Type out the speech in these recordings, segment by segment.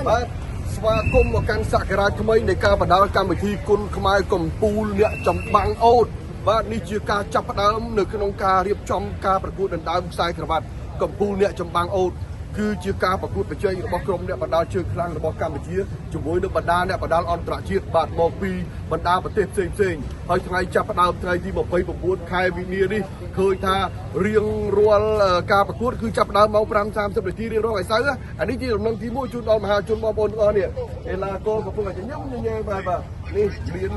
បាទស្វាគមន៍មកកាន់សក្ការៈថ្មីនៃការបដិកម្មវិធីគុណខ្មែរកំពូលអ្នកចម្បាំងអូតបាទនេះជាការចាប់ផ្ដើមនៅក្នុងការរៀបចំការប្រកួតដណ្ដើមខ្សែក្រវ៉ាត់កំពូលអ្នកចម្បាំងអូតគឺជាការប្រកួតប្រជែងរបស់ក្រុមអ្នកបដាល់ជើងខ្លាំងរបស់កម្ពុជាជាមួយនឹងបណ្ដាអ្នកបដាល់អន្តរជាតិបាទមកពីបណ្ដាប្រទេសផ្សេងហើយថ្ងៃចាប់ផ្ដើមថ្ងៃទី29ខែវិនានេះឃើញថារៀងរាល់ការប្រកួតគឺចាប់ផ្ដើមម៉ោង 5:30 នាទីរៀងរាល់ថ្ងៃសៅរ៍អានេះជាដំណឹងទី1ជូនដល់មហាជនបងប្អូនទាំងអស់នេះកីឡាករកំពុងតែញញែបាទនេះមាន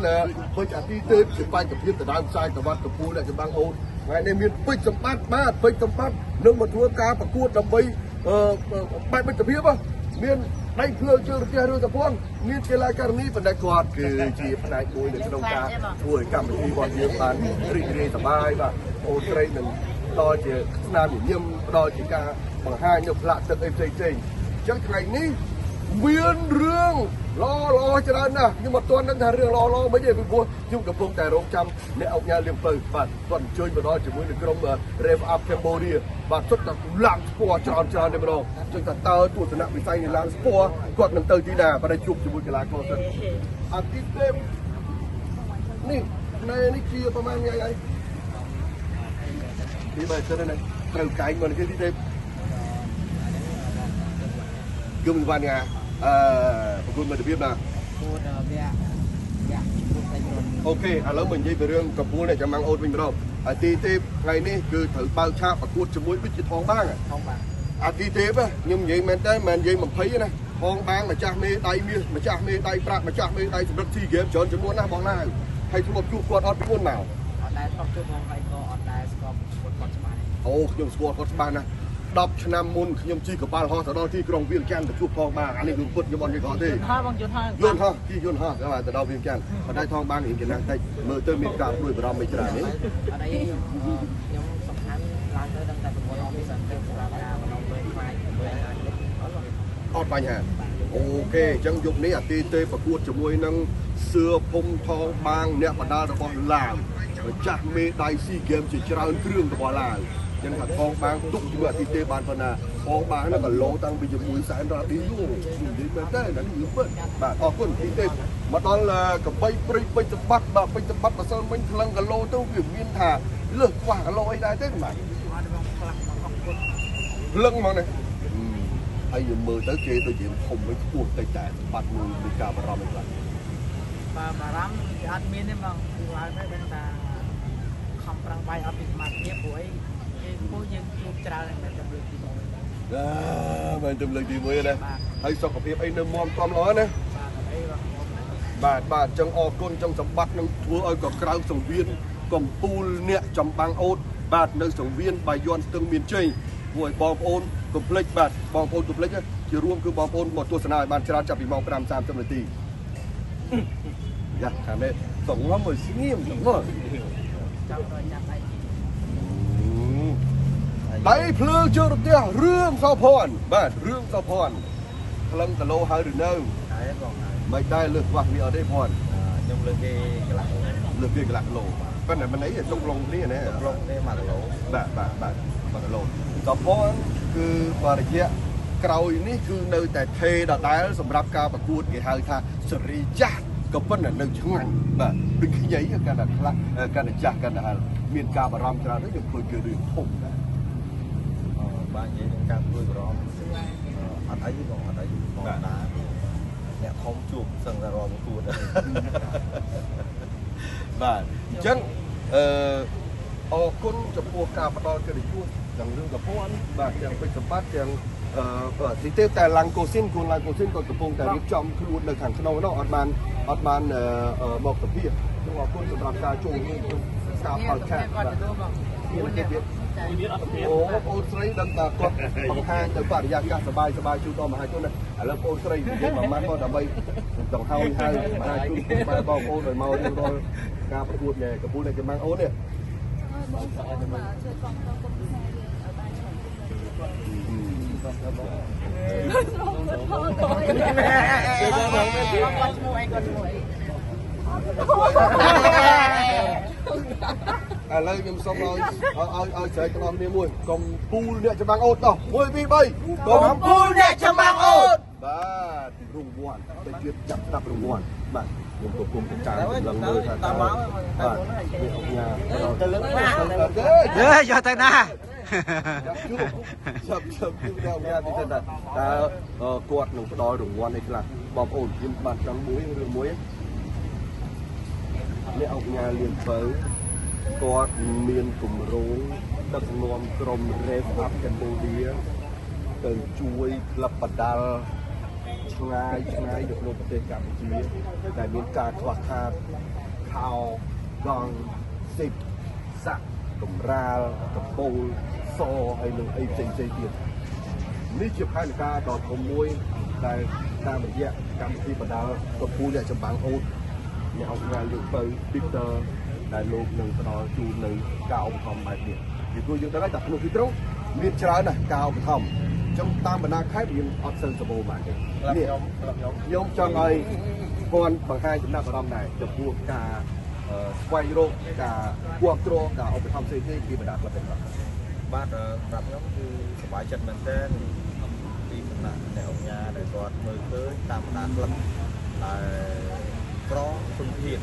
ពេជ្រអាទិទេពជាបេក្ខភាពដណ្ដើមខ្សែក្រវ៉ាត់កំពូលអ្នកចម្បាំងអូតថ្ងៃនេះមានពេជ្រសម្បត្តិបាទពេជ្រសម្បត្តិនឹងមកធ្វើការប្រកួតដើម្បីបែបមិត្តភាពមានដៃភ្លើងជើងរទះរឿងតពន់មានកីឡាករនេះបណ្ដាគាត់គឺជាផ្នែកមួយនៅក្នុងការធ្វើឲ្យកម្មវិធីរបស់យើងបានរីករាយសប្បាយបាទអូនស្រីនឹងដល់ជាស្នាមញញឹមដល់ជាការបង្ហាញនៅផ្លាកទឹកអីផ្សេងៗអញ្ចឹងថ្ងៃនេះមានរឿងល្អច្រើនណាស់ខ្ញុំអត់ទាន់ដឹងថារឿងល្អមិនទេពីព្រោះខ្ញុំកំពុងតែរងចាំអ្នកអង្គការលៀងពៅបាទគាត់អញ្ជើញមកដល់ជាមួយនឹងក្រុម Rev Up Cambodia បាទសុទ្ធតែឡើងស្ពណ៌ច្រើនតែម្ដងអញ្ចឹងថាតើទស្សនវិស័យនៃឡើងស្ពណ៌គាត់នឹងទៅទីណាបើជួបជាមួយកីឡាករសិនអាទិទេពនេះនេះជាប្រហែលថ្ងៃហើយទីបើសិនណាត្រូវកែងមកនេះទីទេពយំវ៉ាន់ងាប្រគួតមិត្តភាពណាអូខេឥឡូវមកនិយាយពីរឿងកំពូលអ្នកចម្បាំងអូតវិញម្ដងអាទិទេពថ្ងៃនេះគឺត្រូវបើកឆាកប្រកួតជាមួយដូចជាថងបាងអាទិទេពខ្ញុំនិយាយមែនតើមិននិយាយ20ណាថងបាងម្ចាស់មេដៃមាសម្ចាស់មេដៃប្រាក់ម្ចាស់មេដៃសម្រាប់ស៊ីហ្គេមច្រើនជាងមុនណាបងណាហើយធ្លាប់ជួបគាត់អត់ពីមុនមកអត់ដែរធ្លាប់ជួបបងហើយក៏អត់ដែរស្គាល់គាត់ច្បាស់អូខ្ញុំស្គាល់គាត់ច្បាស់ណា10ឆ្នាំមុនខ្ញុំជិះកប៉ាល់ហោះទៅដល់ទីក្រុងវៀងច័ន្ទទៅជួបថងបាងអានេះខ្ញុំពុតខ្ញុំអត់និយាយគាត់ទេយន្តហោះបងយន្តហោះជិះយន្តហោះទៅដល់វៀងច័ន្ទប៉ុន្តែថងបាងរៀងចំណាស់តិចមើលទៅមានការព្រួយបារម្ភមិនច្រើនទេអត់អីខ្ញុំសំខាន់ឡើងទៅដឹងតែប្រព័ន្ធអហ្វីសទៅសម្រាប់ការបន្តលើខ្លាយអត់បញ្ហាអូខេអញ្ចឹងយប់នេះអាទិទេពប្រកួតជាមួយនឹងសឿភុំថងបាងអ្នកបដាល់របស់ឡាវម្ចាស់មេដៃស៊ីហ្គេមជាច្រើនគ្រឿងរបស់ឡាវចឹងថាថងបាងទុកជាមួយអាទិទេពបានប៉ុណ្ណាថងបាងហ្នឹងក៏លោតាំងពីជាមួយសែនរ៉ាឌីយូនិយាយមែនទេណានេះពិតបាទអរគុណអាទិទេពមកដល់កបីព្រៃពេជ្រសម្បត្តិបាទពេជ្រសម្បត្តិបើសិនមិញថ្លឹងគីឡូទៅវាមានថាលើសខ្វះគីឡូអីដែរទេបាទថ្លឹងមកនេះហើយយើងមើលទៅគេដូចជាធំមិនខ្ពស់តិចតែបាត់មួយមានការបារម្ភអីខ្លះបាទបារម្ភអត់មានទេបងគឺឡើងទៅដឹងថាខំប្រឹងបាយអត់ពីសមាធិព្រោះអីគេពួកយើងជួបច្រើនតែទៅលើកទី1បាទទៅលើកទី1ណាហើយសុខភាពអីនៅមាំទាំល្អណាបាទចឹងអរគុណចឹងសម្បត្តិនឹងធ្វើឲ្យកក្រៅសង្វៀនកំពូលអ្នកចម្បាំងអូតបាទនៅសង្វៀនបាយ័នស្ទឹងមានជ័យពួកបងប្អូនកុំភ្លេចបាទបងប្អូនកុំភ្លេចជារួមគឺបងប្អូនមកទស្សនាឲ្យបានច្រើនចាប់ពីម៉ោង 5:30 នាទីយ៉ាខាងនេះសងំឲ្យស្ងៀមមកចាប់ដៃភ្លើងជើងរទះរឿងសោភ័ណ្ឌបាទរឿងសោភ័ណ្ឌក្លឹងគីឡូហើយឬនៅហើយបងមិនដែរលើសខ្វះវាអត់ទេភ័ណ្ឌខ្ញុំលើគេកន្លះគីឡូប៉ុន្តែមិនអីចុកឡុងនេះណាឡុងនេះ1គីឡូបាទ1គីឡូសោភ័ណ្ឌគឺបរិយាក្រោយនេះគឺនៅតែថេដដែលសម្រាប់ការប្រកួតគេហៅថាសេរីចាស់ក៏ប៉ុន្តែនៅឆ្ងាញ់បាទដូចខ្ញីកាន់តែខ្លះកាន់តែចាស់កាន់តែមានការបារម្ភច្រើនទៅខ្ញុំឃើញគឺរឿងធំដែរបាទនិយាយនឹងការព្រួយបារម្ភអត់អីបងអត់អីបងតាអ្នកធំជួបសឹងតែរងប្រកួតបាទអញ្ចឹងអរគុណចំពោះការផ្ដល់កិត្តិយសទាំងរឿងប្រព័ន្ធបាទទាំងពេជ្រសម្បត្តិទាំងទីទេពតែឡាំងកូស៊ីនគូនឡាំងកូស៊ីនក៏កំពុងតែរៀបចំខ្លួននៅខាងក្នុងនោះអត់បានមកទៅពីខ្ញុំអរគុណសម្រាប់ការចូលរួមក្នុងការផលឆាកបាទអូអូនស្រីដឹងថាគាត់បង្ហាញទៅបរិយាកាសសប្បាយជួយដល់មហាជនឥឡូវអូនស្រីនិយាយមួយម៉ាត់មកដើម្បីចង់ហៅមហាជនបាទបងប្អូនឲ្យមករៀបរាល់ការប្រកួតនៃកំពូលនៃចម្បាំងអូននេះបងស្រីមកជួយកងទៅគុំផ្សាយឲ្យបានច្រើនឥឡូវខ្ញុំសូមឲ្យស្រែកទាំងអស់គ្នាមួយកំពូលអ្នកចម្បាំងអូតតោះ1 2 3កំពូលអ្នកចម្បាំងអូតបាទ រង្វាន់ទៅជឿចាប់ស្ដាប់រង្វាន់បាទខ្ញុំក៏គុំទៅតាមឡើងមើលថាតើបាទវាអង្គញាទៅលើយកទៅណាចាប់ជួបទៅអង្គញាទីទៅតើគាត់នឹងផ្ដល់រង្វាន់ឲ្យខ្លះបងប្អូនខ្ញុំបានចង់មួយរឿងមួយអ្នកអង្គញាលៀនពៅគាត់មានគម្រោងដឹកនាំក្រុម Rave Up Cambodia ទៅជួយក្លឹបបដាល់ឆ្ងាយនៅក្នុងប្រទេសកម្ពុជាដែលមានការខ្វះខាតខោកង់សិបសាក់កម្រាលកពូលសហើយនឹងអីផ្សេងៗទៀតនេះជាផែនការដ៏ធំមួយដែលតាមរយៈកម្មវិធីបដាល់កំពូលអ្នកចម្បាំងអូតអ្នកអង្គការលើកទៅ Peter ដែលលោកនឹងផ្ដល់ជូននៅការឧបត្ថម្ភបែបនេះពីព្រោះយើងដឹងហើយតែក្នុងទីក្រុងមានច្រើនណាស់ការឧបត្ថម្ភចឹងតាមបណ្ដាខេត្តយើងអត់សូវសម្បូរបានទេខ្ញុំចង់ឲ្យគាត់បង្ហាញចំណាប់អារម្មណ៍ដែរចំពោះការស្វែងរកការគ្រប់គ្រងការឧបត្ថម្ភផ្សេងៗពីបណ្ដាក្លឹបទាំងអស់បាទប្រាប់ខ្ញុំគឺសប្បាយចិត្តមែនទែនពីសំណាក់អ្នកអង្គការដែលគាត់មើលឃើញតាមបណ្ដាក្លឹបដែលក្រគុណភាព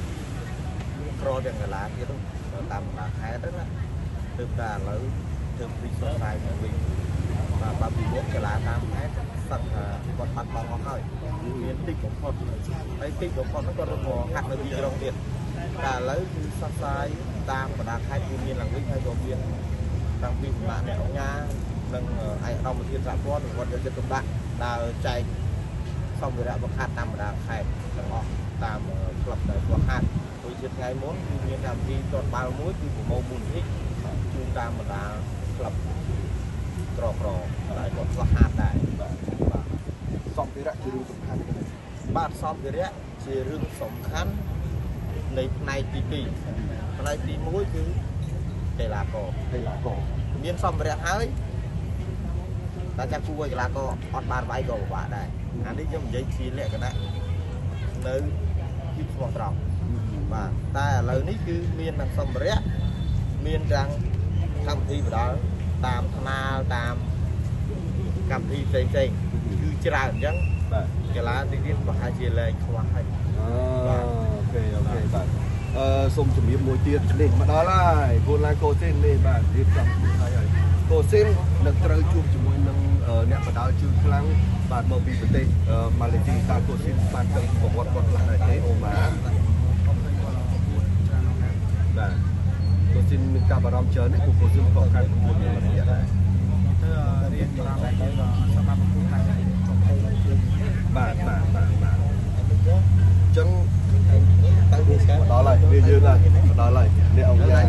ក្រទាំងកីឡាទៀតតាមបណ្ដាខេត្តណាទើបតែឥឡូវទើបពីសុខស្រាយមកវិញបាទពីមុខកីឡាតាមខេត្តសឹកគាត់បាត់បង់អស់ហើយមានតិចបំផុតហើយតិចបំផុតហ្នឹងគាត់រកហាត់នៅទីក្រុងទៀតតែឥឡូវគឺសុខស្រាយតាមបណ្ដាខេត្តគឺមានឡើងវិញហើយក៏មានតាំងពីសំណាក់អ្នកអង្គការនិងឯកឧត្តមវិធានសហព័ន្ធគាត់យកចិត្តទុកដាក់ដើរចែកសម្ភារៈបង្ហាត់តាមបណ្ដាខេត្តទាំងអស់តាមក្លឹបដែលគាត់ហាត់ដូចជាថ្ងៃមុនគឺមានកម្មវិធីទាត់បាល់មួយគឺប្រមូលមូលនិធិជូនតាមបណ្ដាក្លឹបក្រដែលគាត់ខ្លះហាត់ដែរបាទសម្ភារៈជារឿងសំខាន់បាទសម្ភារៈជារឿងសំខាន់នៃផ្នែកទី2ផ្នែកទី1គឺកីឡាករមានសម្ភារៈហើយតែចាំគួរឲ្យកីឡាករអត់បានវាយក៏ពិបាកដែរអានេះខ្ញុំនិយាយជាលក្ខណៈនៅពីស្មោះត្រង់បាទតែឥឡូវនេះគឺមានទាំងសម្ភារៈមានទាំងកម្មវិធីបដាល់តាមថ្នាលតាមកម្មវិធីផ្សេងគឺច្រើនអញ្ចឹងបាទកីឡាទីទៀតប្រហែលជាលែងខ្វះហើយអូខេបាទសូមជំរាបមួយទៀតនេះមកដល់ហើយកូនឡានកូស៊ីននេះបាទរៀបចំហើយកូស៊ីននឹងត្រូវជួបជាមួយនឹងអ្នកបដាល់ជើងខ្លាំងបាទមកពីប្រទេសម៉ាឡេស៊ីតើកូស៊ីនបានទៅប្រវត្តិគាត់ខ្លះដែរទេអូម៉ាបាទកូស៊ីនមានការបារម្ភច្រើននេះពួកកូស៊ីនក៏ខាត់ប្រកួតមានរយៈដែររៀនប្រាំតែទៅសម្រាប់ប្រកួតខាងនេះបាទអញ្ចឹងទៅវាស្គាល់ដល់ហើយវាយើងហើយដល់ហើយអ្នកអង្គការ